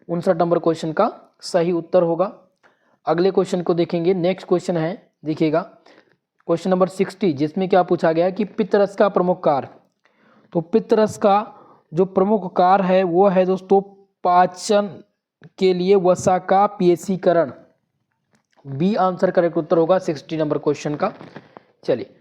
59 number question का सही उत्तर होगा। अगले क्वेश्चन को देखेंगे। नेक्स्ट क्वेश्चन है, देखिएगा क्वेश्चन नंबर 60 जिसमें क्या पूछा गया कि पित्तरस का प्रमुख कार्य। तो पित्तरस का जो प्रमुख कार्य है वो है दोस्तों पाचन के लिए वसा का पेशीकरण। बी आंसर करेक्ट उत्तर होगा 60 नंबर क्वेश्चन का। चलिए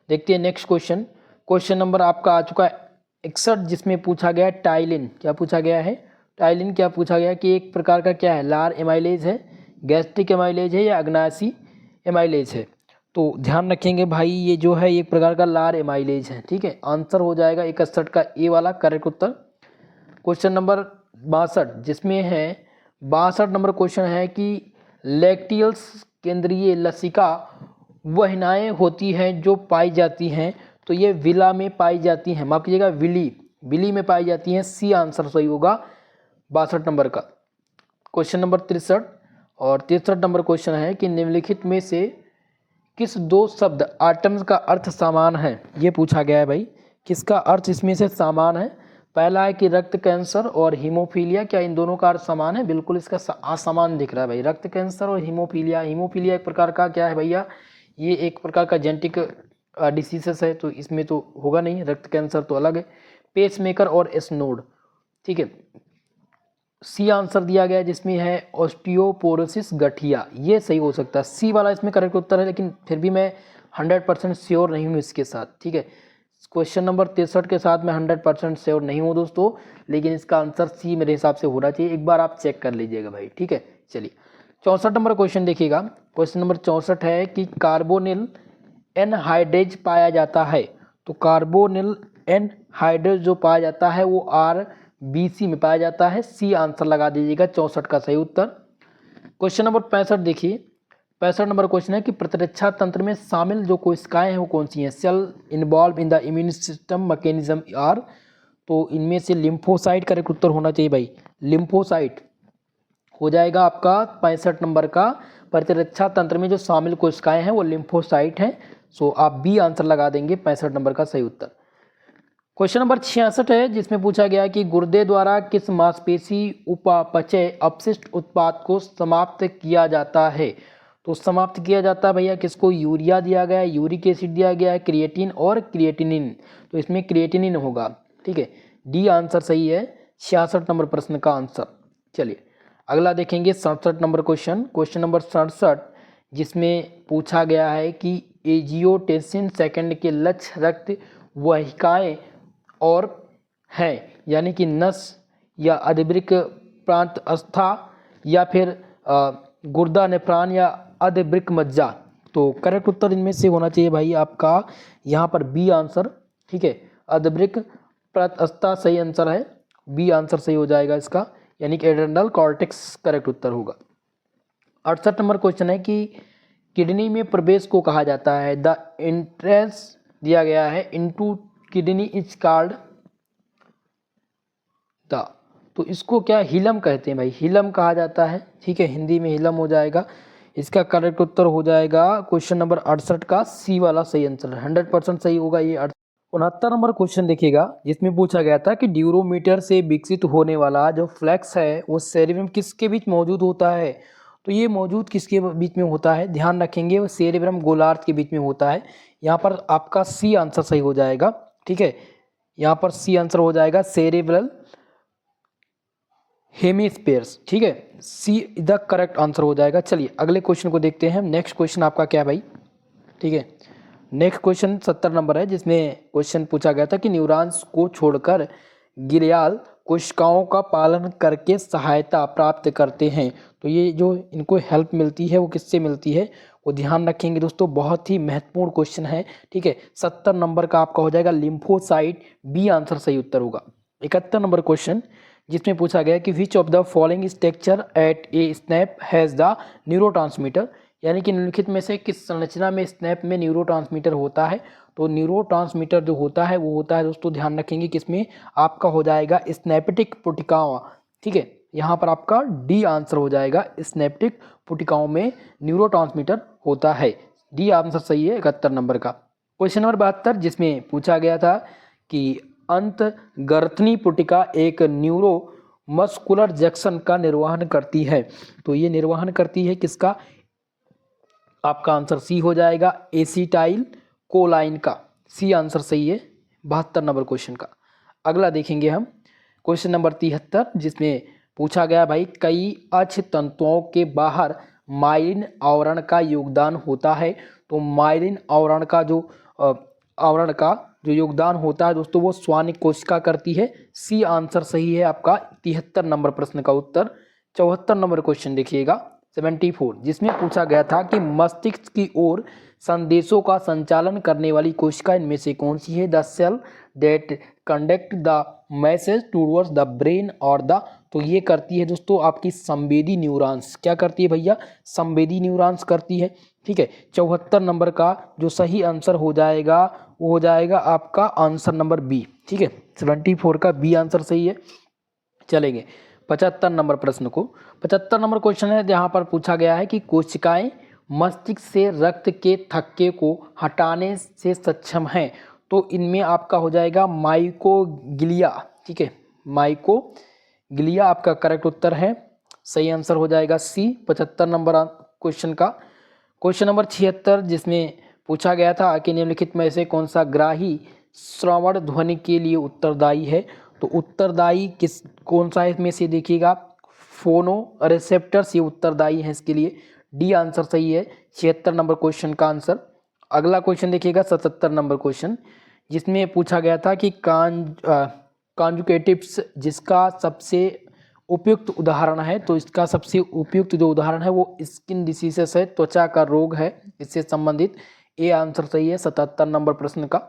देखते हैं नेक्स्ट क्वेश्चन। क्वेश्चन नंबर आपका आ चुका है 61 जिसमें पूछा गया है टाइलिन। क्या पूछा गया है, टाइलिन क्या पूछा गया कि एक प्रकार का क्या है, लार एमाइलेज है, गैस्ट्रिक एमाइलेज है या अग्नासी एमाइलेज है। तो ध्यान रखेंगे भाई ये जो है एक प्रकार का लार एमाइलेज है। ठीक है, आंसर हो जाएगा 61 का ए वाला करेक्ट उत्तर। क्वेश्चन नंबर 62 जिसमें है 62 नंबर क्वेश्चन है कि लैक्टियल्स केंद्रीय लसिका वहनाएं होती हैं जो पाई जाती हैं। तो ये विला में पाई जाती हैं, माफ कीजिएगा विली में पाई जाती हैं। सी आंसर सही होगा 62 नंबर का। क्वेश्चन नंबर 63 और 63 नंबर क्वेश्चन है कि निम्नलिखित में से किस दो शब्द आइटम्स का अर्थ समान है। ये पूछा गया है भाई, किसका अर्थ इसमें से समान है। पहला है कि रक्त कैंसर और हीमोफीलिया, क्या इन दोनों का अर्थ समान है। बिल्कुल इसका असमान दिख रहा है भाई। रक्त कैंसर और हीमोफीलिया, हीमोफीलिया एक प्रकार का क्या है भैया, ये एक प्रकार का जेनेटिक डिसीजेस है, तो इसमें तो होगा नहीं। रक्त कैंसर तो अलग है। पेसमेकर और स्नोड। ठीक है, सी आंसर दिया गया जिसमें है ऑस्टियोपोरोसिस गठिया, ये सही हो सकता है। सी वाला इसमें करेक्ट उत्तर है, लेकिन फिर भी मैं 100% श्योर नहीं हूँ इसके साथ। ठीक है, क्वेश्चन नंबर 63 के साथ मैं 100% श्योर नहीं हूँ दोस्तों, लेकिन इसका आंसर सी मेरे हिसाब से होना चाहिए। एक बार आप चेक कर लीजिएगा भाई। ठीक है, चलिए 64 नंबर क्वेश्चन देखिएगा। क्वेश्चन नंबर 64 है कि कार्बोनिल एनहाइड्रेज पाया जाता है। तो कार्बोनिल एनहाइड्रेज जो पाया जाता है वो RBC में पाया जाता है। सी आंसर लगा दीजिएगा 64 का सही उत्तर। क्वेश्चन नंबर 65 देखिए। 65 नंबर क्वेश्चन है कि प्रतिरक्षा तंत्र में शामिल जो कोशिकाएं हैं वो कौन सी हैं। Cell involve in the immune system mechanism are. तो इनमें से लिम्फोसाइट करेक्ट उत्तर होना चाहिए भाई। लिम्फोसाइट हो जाएगा आपका 65 नंबर का। प्रतिरक्षा तंत्र में जो शामिल कोशिकाएं हैं वो लिम्फोसाइट हैं। सो आप बी आंसर लगा देंगे 65 नंबर का सही उत्तर। क्वेश्चन नंबर 66 है जिसमें पूछा गया कि गुर्दे द्वारा किस मांसपेशी उपापचय अपशिष्ट उत्पाद को समाप्त किया जाता है। तो समाप्त किया जाता है भैया किसको, यूरिया दिया गया है, यूरिक एसिड दिया गया है, क्रिएटिन और क्रिएटिनिन। तो इसमें क्रिएटिनिन होगा। ठीक है, डी आंसर सही है 66 नंबर प्रश्न का आंसर। चलिए अगला देखेंगे 67 नंबर क्वेश्चन। क्वेश्चन नंबर 67 जिसमें पूछा गया है कि एजियोटेंसिन सेकंड के लक्ष्य रक्त वाहिकाएं और हैं, यानी कि नस या अधिवृक्क प्रांत अस्था या फिर गुर्दा नेफ्रॉन या अधिवृक्क मज्जा। तो करेक्ट उत्तर इनमें से होना चाहिए भाई आपका यहाँ पर बी आंसर। ठीक है, अधिवृक्क प्रांत अस्था सही आंसर है, बी आंसर सही हो जाएगा इसका, यानी कि एड्रेनल कॉर्टेक्स करेक्ट उत्तर होगा। 68 नंबर क्वेश्चन है कि किडनी में प्रवेश को कहा जाता है। द एंट्रेंस दिया गया है into kidney is called the. तो इसको क्या हिलम कहते हैं भाई, हिलम कहा जाता है। ठीक है, हिंदी में हिलम हो जाएगा। इसका करेक्ट उत्तर हो जाएगा क्वेश्चन नंबर 68 का सी वाला सही आंसर, 100% सही होगा ये। 69 नंबर क्वेश्चन देखिएगा जिसमें पूछा गया था कि ड्यूरोमीटर से विकसित होने वाला जो फ्लैक्स है वो सेरेब्रम किसके बीच मौजूद होता है। तो ये मौजूद किसके बीच में होता है, ध्यान रखेंगे वो सेरेब्रम गोलार्ध के बीच में होता है। यहाँ पर आपका सी आंसर सही हो जाएगा। ठीक है, यहाँ पर सी आंसर हो जाएगा सेरेब्रल हेमिस्फीयर्स। ठीक है, सी द करेक्ट आंसर हो जाएगा। चलिए अगले क्वेश्चन को देखते हैं। नेक्स्ट क्वेश्चन आपका क्या है भाई। ठीक है, नेक्स्ट क्वेश्चन 70 नंबर है, जिसमें क्वेश्चन पूछा गया था कि न्यूरॉन्स को छोड़कर ग्लियाल कोशिकाओं का पालन करके सहायता प्राप्त करते हैं। तो ये जो इनको हेल्प मिलती है वो किससे मिलती है, वो ध्यान रखेंगे दोस्तों, बहुत ही महत्वपूर्ण क्वेश्चन है। ठीक है, 70 नंबर का आपका हो जाएगा लिम्फोसाइट, बी आंसर सही उत्तर होगा। 71 नंबर क्वेश्चन, जिसमें पूछा गया कि which of the following structure eight A snap has the neurotransmitter, यानी कि निम्नलिखित में से किस संरचना में स्नैप में न्यूरोट्रांसमीटर होता है। तो न्यूरोट्रांसमीटर जो होता है वो होता है दोस्तों, ध्यान रखेंगे किसमें, आपका हो जाएगा स्नैप्टिक पुटिकाओं। ठीक है, यहाँ पर आपका डी आंसर हो जाएगा, स्नैप्टिक पुटिकाओं में न्यूरोट्रांसमीटर होता है। डी आंसर सही है 71 नंबर का। क्वेश्चन नंबर 72, जिसमें पूछा गया था कि अंतर्ग्रंथि पुटिका एक न्यूरो मस्कुलर जंक्शन का निर्वहन करती है। तो ये निर्वहन करती है किसका, आपका आंसर सी हो जाएगा, एसिटाइल कोलाइन का। सी आंसर सही है 72 नंबर क्वेश्चन का। अगला देखेंगे हम क्वेश्चन नंबर 73, जिसमें पूछा गया भाई कई अक्ष तंतुओं के बाहर माइलिन आवरण का योगदान होता है। तो माइलिन आवरण का जो योगदान होता है दोस्तों वो श्वान कोशिका करती है। सी आंसर सही है आपका 73 नंबर प्रश्न का उत्तर। 74 नंबर क्वेश्चन देखिएगा 74, जिसमें पूछा गया था कि मस्तिष्क की ओर संदेशों का संचालन करने वाली कोशिका इनमें से कौन सी है। The cell that conduct the message towards the brain और द, तो ये करती है दोस्तों आपकी संवेदी न्यूरॉन्स। क्या करती है भैया, संवेदी न्यूरॉन्स करती है। ठीक है, 74 नंबर का जो सही आंसर हो जाएगा वो हो जाएगा आपका आंसर नंबर बी। ठीक है, 74 का बी आंसर सही है। चलेंगे 75 नंबर प्रश्न को। 75 नंबर क्वेश्चन है, जहाँ पर पूछा गया है कि कोशिकाएं मस्तिष्क से रक्त के थक्के को हटाने से सक्षम हैं। तो इनमें आपका हो जाएगा माइकोग्लिया। ठीक है, माइकोग्लिया आपका करेक्ट उत्तर है, सही आंसर हो जाएगा सी 75 नंबर क्वेश्चन का। क्वेश्चन नंबर 76, जिसमें पूछा गया था कि निम्नलिखित में से कौन सा ग्राही श्रवण ध्वनि के लिए उत्तरदायी है। तो उत्तरदायी कौन सा है इसमें से देखिएगा, फोनो रिसेप्टर्स ये उत्तरदायी है इसके लिए। डी आंसर सही है 76 नंबर क्वेश्चन का आंसर। अगला क्वेश्चन देखिएगा 77 नंबर क्वेश्चन, जिसमें पूछा गया था कि कॉन्जुगेटिव्स जिसका सबसे उपयुक्त उदाहरण है। तो इसका सबसे उपयुक्त जो उदाहरण है वो स्किन डिसीजेस है, त्वचा का रोग है इससे संबंधित। ए आंसर सही है 77 नंबर प्रश्न का।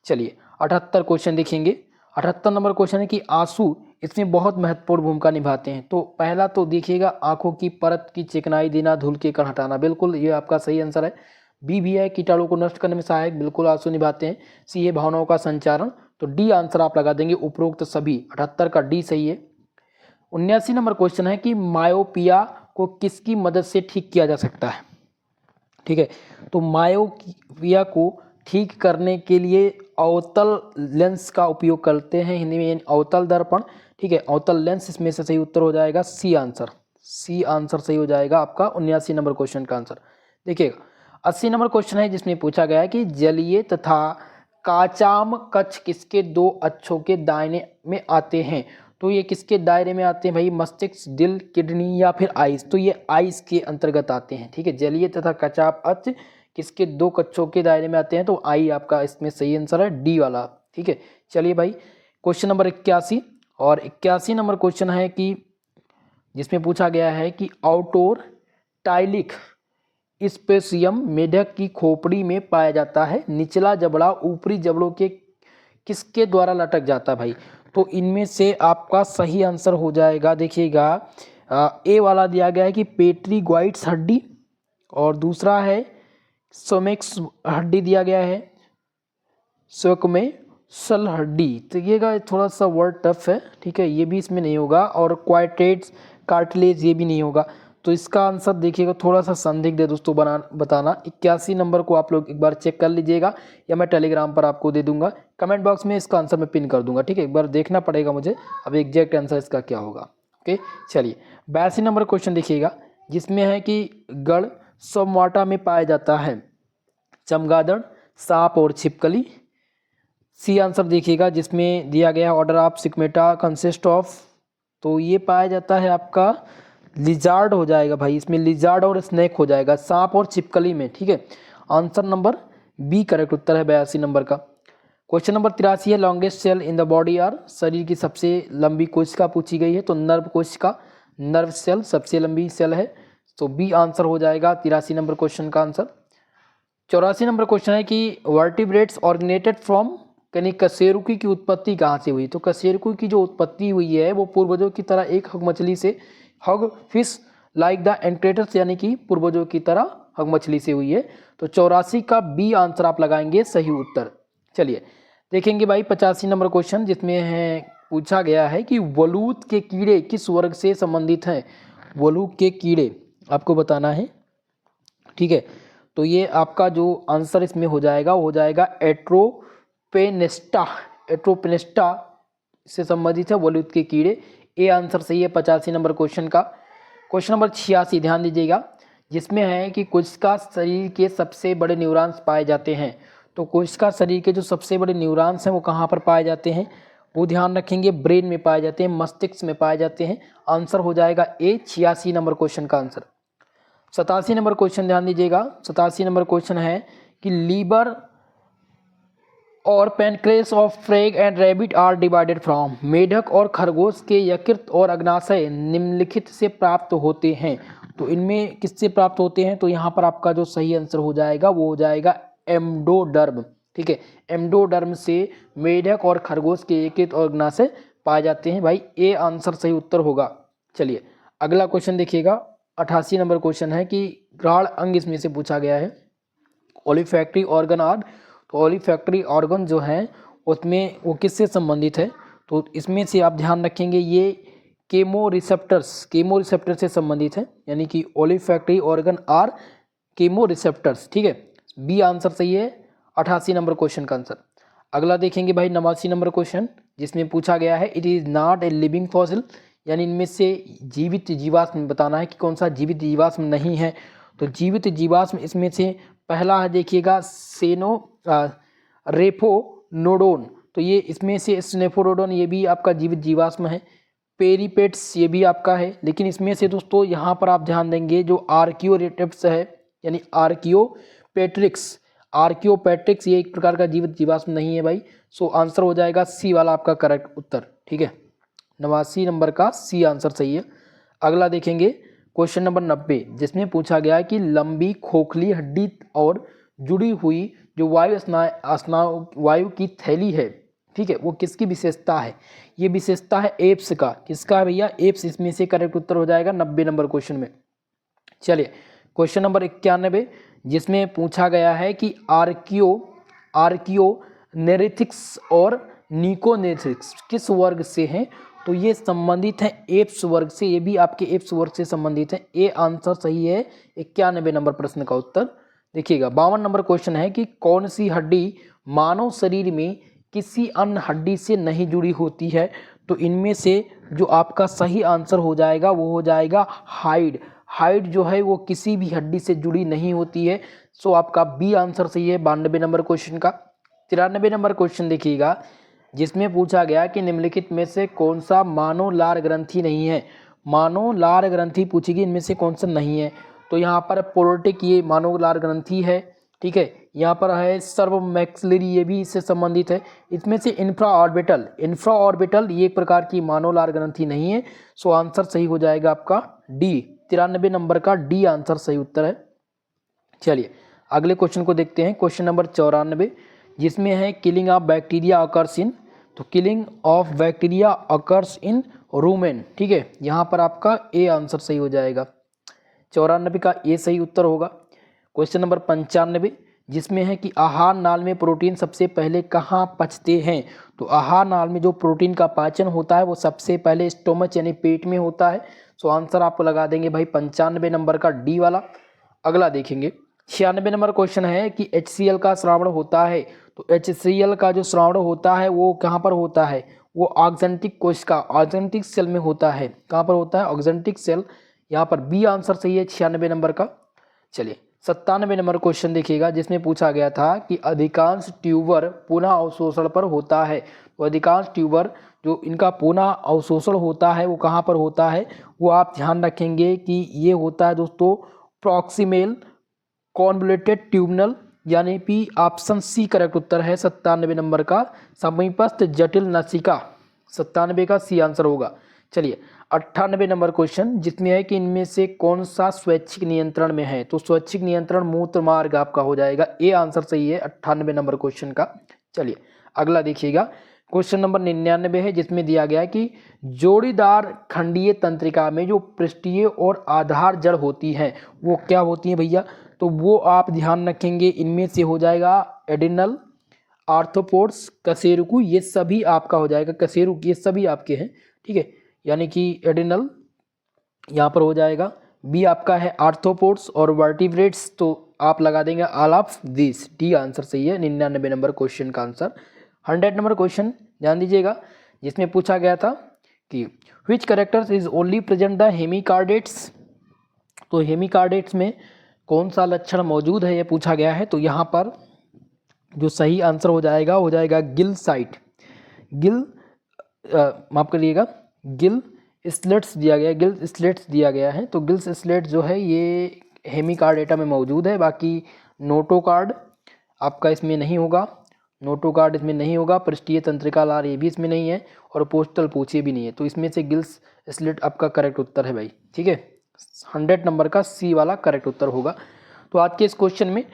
चलिए 78 क्वेश्चन देखेंगे। 78 नंबर क्वेश्चन है कि आंसू इसमें बहुत महत्वपूर्ण भूमिका निभाते हैं। तो पहला तो देखिएगा आंखों की परत की चिकनाई देना, धूल के कण हटाना, बिल्कुल ये आपका सही आंसर है। बी भी है कीटाणु को नष्ट करने में सहायक, बिल्कुल आंसू निभाते हैं। सी है भावनाओं का संचारण। तो डी आंसर आप लगा देंगे उपरोक्त सभी, 78 का डी सही है। 79 नंबर क्वेश्चन है कि मायोपिया को किसकी मदद से ठीक किया जा सकता है। ठीक है, तो मायोपिया को ठीक करने के लिए अवतल लेंस का उपयोग करते हैं, हिंदी में अवतल दर्पण। ठीक है, अवतल लेंस इसमें से सही उत्तर हो जाएगा सी आंसर। सी आंसर सही हो जाएगा आपका 79 नंबर क्वेश्चन का आंसर। देखिएगा 80 नंबर क्वेश्चन है, जिसमें पूछा गया है कि जलीय तथा काचाम कक्ष किसके दो अक्षों के दायरे में आते हैं। तो ये किसके दायरे में आते हैं भाई, मस्तिष्क, दिल, किडनी या फिर आइस। तो ये आइस के अंतर्गत आते हैं। ठीक है, जलीय तथा कचाप अक्ष किसके दो कक्षों के दायरे में आते हैं। तो आई आपका इसमें सही आंसर है डी वाला। ठीक है, चलिए भाई क्वेश्चन नंबर 81 और 81 नंबर क्वेश्चन है कि जिसमें पूछा गया है कि आउटोर टाइलिक स्पेसियम मेढक की खोपड़ी में पाया जाता है। निचला जबड़ा ऊपरी जबड़ों के किसके द्वारा लटक जाता है भाई। तो इनमें से आपका सही आंसर हो जाएगा, देखिएगा ए वाला दिया गया है कि पेट्रीगॉइड्स हड्डी, और दूसरा है सोमेक्स हड्डी दिया गया है, सोकमेसल हड्डी। तो ये थोड़ा सा वर्ड टफ है। ठीक है, ये भी इसमें नहीं होगा, और क्वाइटेट्स कार्टिलेज ये भी नहीं होगा। तो इसका आंसर देखिएगा थोड़ा सा संदिग्ध है दोस्तों बताना। 81 नंबर को आप लोग एक बार चेक कर लीजिएगा, या मैं टेलीग्राम पर आपको दे दूंगा, कमेंट बॉक्स में इसका आंसर मैं पिन कर दूंगा। ठीक है, एक बार देखना पड़ेगा मुझे अब एग्जैक्ट आंसर इसका क्या होगा। ओके, चलिए 82 नंबर क्वेश्चन देखिएगा, जिसमें है कि गढ़ सोमवाटा में पाया जाता है चमगादड़, सांप और छिपकली। सी आंसर देखिएगा, जिसमें दिया गया ऑर्डर ऑफ सिग्मेटा कंसिस्ट ऑफ, तो ये पाया जाता है आपका लिजार्ड हो जाएगा भाई, इसमें लिजार्ड और स्नेक हो जाएगा, सांप और छिपकली में। ठीक है, आंसर नंबर बी करेक्ट उत्तर है 82 नंबर का। क्वेश्चन नंबर 83 है longest cell in the body are, शरीर की सबसे लंबी कोशिका पूछी गई है, तो नर्व कोशिका, नर्व सेल सबसे लंबी सेल है, तो बी आंसर हो जाएगा 83 नंबर क्वेश्चन का आंसर। 84 नंबर क्वेश्चन है कि वर्टिब्रेट्स ऑरिजिनेटेड फ्रॉम, यानी कशेरुकी की उत्पत्ति कहाँ से हुई, तो कशेरुकी की जो उत्पत्ति हुई है वो पूर्वजों की तरह एक हग मछली से, हग फिश लाइक द एंक्रेटर्स, यानी कि पूर्वजों की तरह हग मछली से हुई है, तो 84 का बी आंसर आप लगाएंगे सही उत्तर। चलिए देखेंगे भाई 85 नंबर क्वेश्चन, जिसमें है पूछा गया है कि वलूत के कीड़े किस वर्ग से संबंधित हैं। वलूत के कीड़े आपको बताना है, ठीक है। तो ये आपका जो आंसर इसमें हो जाएगा वो हो जाएगा एट्रोपेनेस्टा, एट्रोपेनेस्टा से संबंधित है वलूत के कीड़े। ए आंसर सही है 85 नंबर क्वेश्चन का। क्वेश्चन नंबर 86 ध्यान दीजिएगा, जिसमें है कि कोशिका शरीर के सबसे बड़े न्यूरॉन्स पाए जाते हैं, तो कोशिका शरीर के जो सबसे बड़े न्यूरॉन्स हैं वो कहाँ पर पाए जाते हैं, वो ध्यान रखेंगे ब्रेन में पाए जाते हैं, मस्तिष्क में पाए जाते हैं। आंसर हो जाएगा ए 86 नंबर क्वेश्चन का आंसर। 87 नंबर क्वेश्चन ध्यान दीजिएगा, 87 नंबर क्वेश्चन है कि लीवर और pancreas of frog and rabbit are divided from, मेढक और खरगोश के यकृत और अग्नाशय निम्नलिखित से प्राप्त होते हैं, तो इनमें किससे प्राप्त होते हैं, तो यहाँ पर आपका जो सही आंसर हो जाएगा वो हो जाएगा एंडोडर्म, ठीक है। एंडोडर्म से मेढक और खरगोश के यकृत और अग्नाशय पाए जाते हैं भाई, ए आंसर सही उत्तर होगा। चलिए अगला क्वेश्चन देखिएगा, 88 नंबर क्वेश्चन है कि ग्राण अंग इसमें से पूछा गया है, ओलिफैक्टरी ऑर्गन आर, तो ओलिफैक्टरी ऑर्गन जो है उसमें वो किससे संबंधित है, तो इसमें से आप ध्यान रखेंगे ये केमो रिसेप्टर्स, केमो रिसेप्टर से संबंधित है, यानी कि ओलिफैक्टरी ऑर्गन आर केमो रिसेप्टर्स, ठीक है। बी आंसर सही है 88 नंबर क्वेश्चन का आंसर। अगला देखेंगे भाई 89 नंबर क्वेश्चन, जिसमें पूछा गया है it is not a living fossil, यानी इनमें से जीवित जीवाश्म बताना है कि कौन सा जीवित जीवाश्म नहीं है, तो जीवित जीवाश्म इसमें से पहला है देखिएगा रेफोनोडोन, तो ये इसमें से स्नेफोडोडोन ये भी आपका जीवित जीवाश्म है। पेरीपेट्स ये भी आपका है, लेकिन इसमें से दोस्तों यहाँ पर आप ध्यान देंगे जो आर्कियोरेप्टस है, यानी आर्कियोपेट्रिक्स, आर्कियोपेट्रिक्स ये एक प्रकार का जीवित जीवाश्म नहीं है भाई, सो आंसर हो जाएगा सी वाला आपका करेक्ट उत्तर, ठीक है। 89 नंबर का सी आंसर सही है। अगला देखेंगे क्वेश्चन नंबर 90, जिसमें पूछा गया है कि लंबी खोखली हड्डी और जुड़ी हुई जो वायु की थैली है, ठीक है, वो किसकी विशेषता है, ये विशेषता है एप्स का, किसका है भैया, एप्स, इसमें से करेक्ट उत्तर हो जाएगा 90 नंबर क्वेश्चन में। चलिए क्वेश्चन नंबर 91, जिसमें पूछा गया है कि आर्कियोनेरिथिक्स और निकोनेरिथिक्स किस वर्ग से हैं, तो ये संबंधित हैं एप्स वर्ग से, ये भी आपके एप्स वर्ग से संबंधित हैं। ए आंसर सही है 91 नंबर प्रश्न का उत्तर। देखिएगा 52 नंबर क्वेश्चन है कि कौन सी हड्डी मानव शरीर में किसी अन्य हड्डी से नहीं जुड़ी होती है, तो इनमें से जो आपका सही आंसर हो जाएगा वो हो जाएगा हाइड। हाइड जो है वो किसी भी हड्डी से जुड़ी नहीं होती है, सो आपका बी आंसर सही है 92 नंबर क्वेश्चन का। 93 नंबर क्वेश्चन देखिएगा, जिसमें पूछा गया कि निम्नलिखित में से कौन सा मानव लार ग्रंथि नहीं है, मानव लार ग्रंथि पूछी गई, इनमें से कौन सा नहीं है, तो यहाँ पर पोरोटिक ये मानव लार ग्रंथि है, ठीक है। यहाँ पर है सर्व मैक्सिलरी ये भी इससे संबंधित है। इसमें से इंफ्रा ऑर्बिटल ये एक प्रकार की मानव लार ग्रंथि नहीं है, सो आंसर सही हो जाएगा आपका डी, 93 नंबर का डी आंसर सही उत्तर है। चलिए अगले क्वेश्चन को देखते हैं, क्वेश्चन नंबर 94, जिसमें है killing of bacteria occurs in, तो killing of bacteria occurs in rumen, ठीक है, यहाँ पर आपका ए आंसर सही हो जाएगा, 94 का ए सही उत्तर होगा। क्वेश्चन नंबर 95, जिसमें है कि आहार नाल में प्रोटीन सबसे पहले कहाँ पचते हैं, तो आहार नाल में जो प्रोटीन का पाचन होता है वो सबसे पहले स्टोमच यानी पेट में होता है, सो आंसर आपको लगा देंगे भाई 95 नंबर का डी वाला। अगला देखेंगे 96 नंबर क्वेश्चन है कि HCl का श्रावण होता है, तो HCl का जो श्रावण होता है वो कहाँ पर होता है, वो ऑक्जेंटिक कोशिका ऑक्जेंटिक सेल में होता है, कहाँ पर होता है, ऑक्जेंटिक सेल, यहाँ पर बी आंसर सही है 96 नंबर का। चलिए 97 नंबर क्वेश्चन देखिएगा, जिसमें पूछा गया था कि अधिकांश ट्यूबर पुनः अवशोषण पर होता है, तो अधिकांश ट्यूबर जो इनका पुनः अवशोषण होता है वो कहाँ पर होता है, वो आप ध्यान रखेंगे कि ये होता है दोस्तों प्रॉक्सिमल कॉन्वोल्यूटेड ट्यूबनल यानी कि ऑप्शन सी करेक्ट उत्तर है 97 नंबर का। समीपस्थ जटिल नसिका 97 का सी आंसर होगा। चलिए 98 नंबर क्वेश्चन, जिसमें है कि इनमें से कौन सा स्वैच्छिक नियंत्रण में है। तो स्वैच्छिक नियंत्रण मूत्र मार्ग आपका हो जाएगा, ए आंसर सही है 98 नंबर क्वेश्चन का। चलिए अगला देखिएगा, क्वेश्चन नंबर 99 है, जिसमें दिया गया है कि जोड़ीदार खंडीय तंत्रिका में जो पृष्ठीय और आधार जड़ होती है वो क्या होती है भैया। तो वो आप ध्यान रखेंगे, इनमें से हो जाएगा एडिनल, आर्थ्रोपोड्स, कशेरुकी, ये सभी आपका हो जाएगा। कशेरुकी ये सभी आपके हैं, ठीक है, यानी कि एडिनल यहाँ पर हो जाएगा। बी आपका है आर्थ्रोपोड्स और वर्टिब्रेट्स, तो आप लगा देंगे all of this, D answer सही है 99 नंबर क्वेश्चन का आंसर। 100 नंबर क्वेश्चन ध्यान दीजिएगा, जिसमें पूछा गया था कि which characters is only present the hemichordates. तो हेमिकार्डेट्स में कौन सा लक्षण मौजूद है ये पूछा गया है। तो यहाँ पर जो सही आंसर हो जाएगा गिल साइट, गिल माफ करिएगा गिल स्लेट्स दिया गया है, गिल स्लेट्स दिया गया है। तो गिल स्लेट जो है ये हेमिकार्डेटा में मौजूद है। बाकी नोटोकार्ड आपका इसमें नहीं होगा, नोटोकार्ड इसमें नहीं होगा, पृष्ठीय तंत्रिका लार ये भी इसमें नहीं है, और पोस्टल पूछे भी नहीं है। तो इसमें से गिल्स स्लेट आपका करेक्ट उत्तर है भाई, ठीक है। 100 नंबर का सी वाला करेक्ट उत्तर होगा। तो आज के इस क्वेश्चन में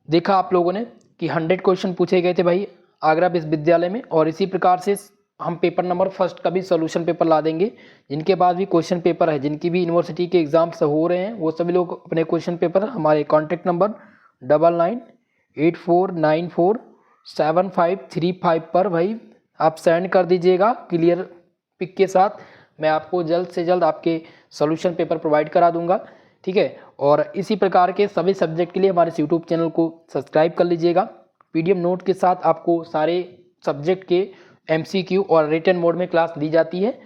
देखा आप लोगों ने कि 100 क्वेश्चन पूछे गए थे भाई आगरा विश्वविद्यालय में, और इसी प्रकार से हम पेपर नंबर फर्स्ट का भी सोल्यूशन पेपर ला देंगे। जिनके पास भी क्वेश्चन पेपर है, जिनकी भी यूनिवर्सिटी के एग्जाम्स हो रहे हैं, वो सभी लोग अपने क्वेश्चन पेपर हमारे कॉन्टैक्ट नंबर 9984947535 पर भाई आप सेंड कर दीजिएगा क्लियर पिक के साथ। मैं आपको जल्द से जल्द आपके सोल्यूशन पेपर प्रोवाइड करा दूंगा, ठीक है। और इसी प्रकार के सभी सब्जेक्ट के लिए हमारे यूट्यूब चैनल को सब्सक्राइब कर लीजिएगा। पीडीएफ नोट के साथ आपको सारे सब्जेक्ट के एमसीक्यू और रिटन मोड में क्लास दी जाती है,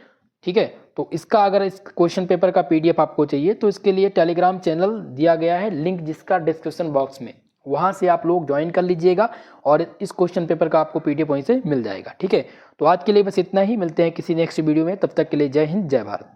ठीक है। तो इसका अगर इस क्वेश्चन पेपर का पीडीएफ आपको चाहिए तो इसके लिए टेलीग्राम चैनल दिया गया है लिंक, जिसका डिस्क्रिप्शन बॉक्स में, वहाँ से आप लोग ज्वाइन कर लीजिएगा और इस क्वेश्चन पेपर का आपको पीडीएफ वहीं से मिल जाएगा, ठीक है। तो आज के लिए बस इतना ही, मिलते हैं किसी नेक्स्ट वीडियो में, तब तक के लिए जय हिंद जय भारत।